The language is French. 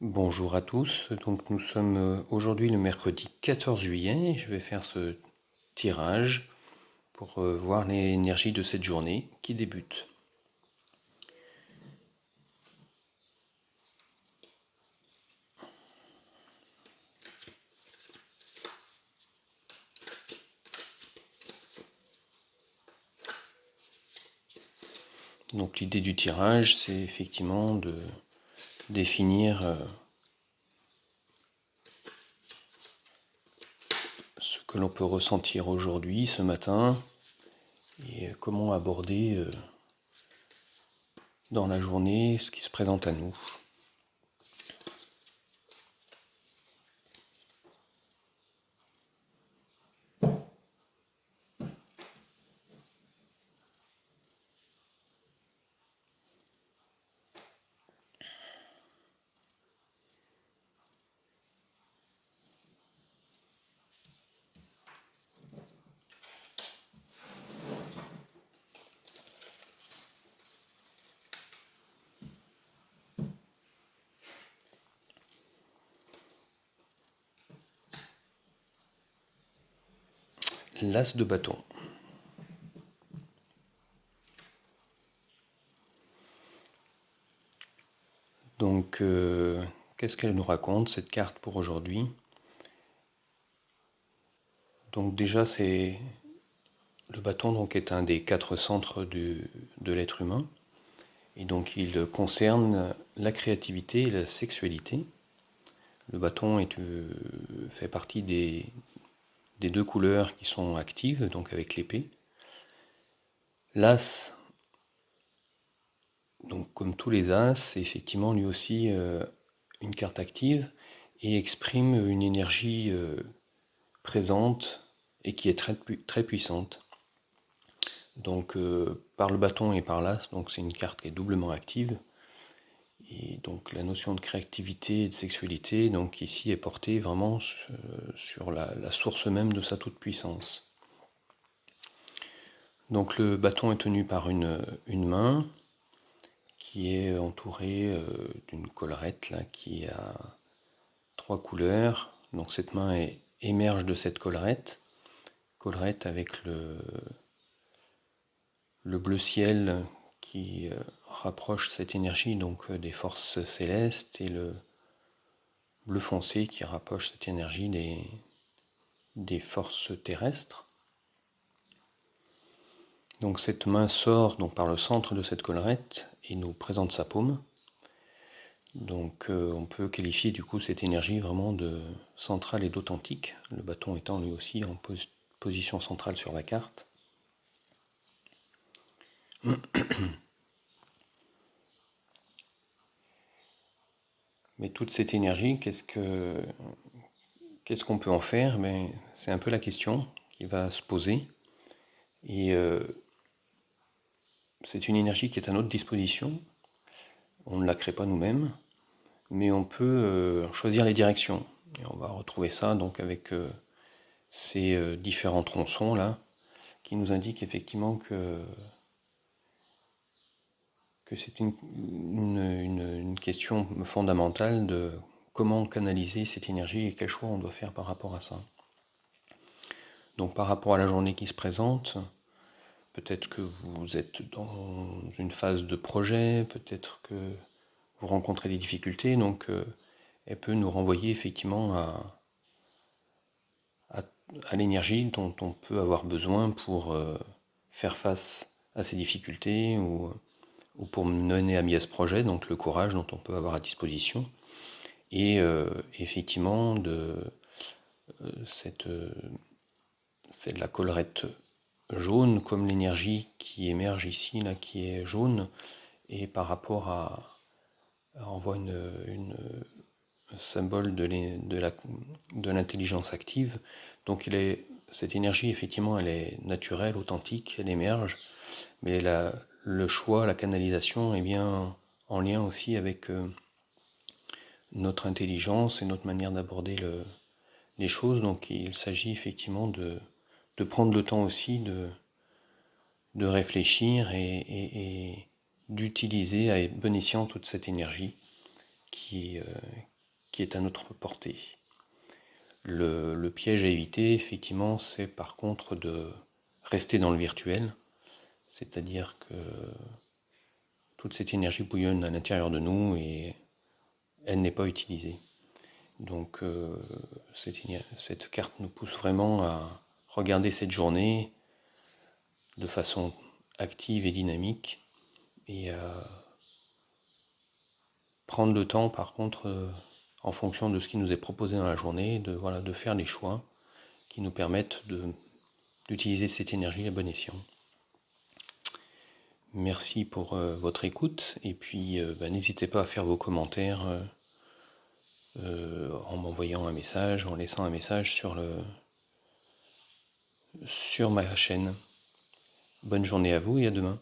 Bonjour à tous, donc nous sommes aujourd'hui le mercredi 14 juillet, je vais faire ce tirage pour voir l'énergie de cette journée qui débute. Donc l'idée du tirage, c'est effectivement de définir ce que l'on peut ressentir aujourd'hui, ce matin, et comment aborder dans la journée ce qui se présente à nous. L'as de bâton. Donc, qu'est-ce qu'elle nous raconte, cette carte, pour aujourd'hui? Donc déjà, le bâton donc, est un des 4 centres de l'être humain. Et donc il concerne la créativité et la sexualité. Le bâton fait partie des 2 couleurs qui sont actives, donc avec l'épée. L'as, donc comme tous les as, c'est effectivement lui aussi une carte active et exprime une énergie présente et qui est très puissante. Donc par le bâton et par l'as, donc c'est une carte qui est doublement active. Et donc la notion de créativité et de sexualité, donc ici est portée vraiment sur la source même de sa toute-puissance. Donc le bâton est tenu par une main qui est entourée d'une collerette là, qui a 3 couleurs. Donc cette main émerge de cette collerette avec le bleu ciel qui rapproche cette énergie donc des forces célestes et le bleu foncé qui rapproche cette énergie des forces terrestres. Donc cette main sort donc par le centre de cette collerette et nous présente sa paume. Donc on peut qualifier du coup cette énergie vraiment de centrale et d'authentique, le bâton étant lui aussi en position centrale sur la carte. Mais toute cette énergie, qu'est-ce qu'on peut en faire? C'est un peu la question qui va se poser. Et c'est une énergie qui est à notre disposition. On ne la crée pas nous-mêmes, mais on peut choisir les directions. Et on va retrouver ça donc avec ces différents tronçons là, qui nous indiquent effectivement que c'est une question fondamentale de comment canaliser cette énergie et quel choix on doit faire par rapport à ça. Donc par rapport à la journée qui se présente, peut-être que vous êtes dans une phase de projet, peut-être que vous rencontrez des difficultés, donc elle peut nous renvoyer effectivement à l'énergie dont on peut avoir besoin pour faire face à ces difficultés ou pour mener à bien ce projet, donc le courage dont on peut avoir à disposition. Et effectivement, c'est de la collerette jaune, comme l'énergie qui émerge ici, là, qui est jaune, et par rapport on voit un symbole de l'intelligence active. Donc cette énergie, effectivement, elle est naturelle, authentique, elle émerge, mais le choix, la canalisation est bien en lien aussi avec notre intelligence et notre manière d'aborder les choses. Donc il s'agit effectivement de prendre le temps aussi de réfléchir et d'utiliser à bon escient toute cette énergie qui qui est à notre portée. Le piège à éviter, effectivement, c'est par contre de rester dans le virtuel, c'est-à-dire que toute cette énergie bouillonne à l'intérieur de nous et elle n'est pas utilisée. Donc cette carte nous pousse vraiment à regarder cette journée de façon active et dynamique et à prendre le temps par contre en fonction de ce qui nous est proposé dans la journée de faire les choix qui nous permettent d'utiliser cette énergie à bon escient. Merci pour votre écoute et puis n'hésitez pas à faire vos commentaires en m'envoyant un message, en laissant un message sur ma chaîne. Bonne journée à vous et à demain.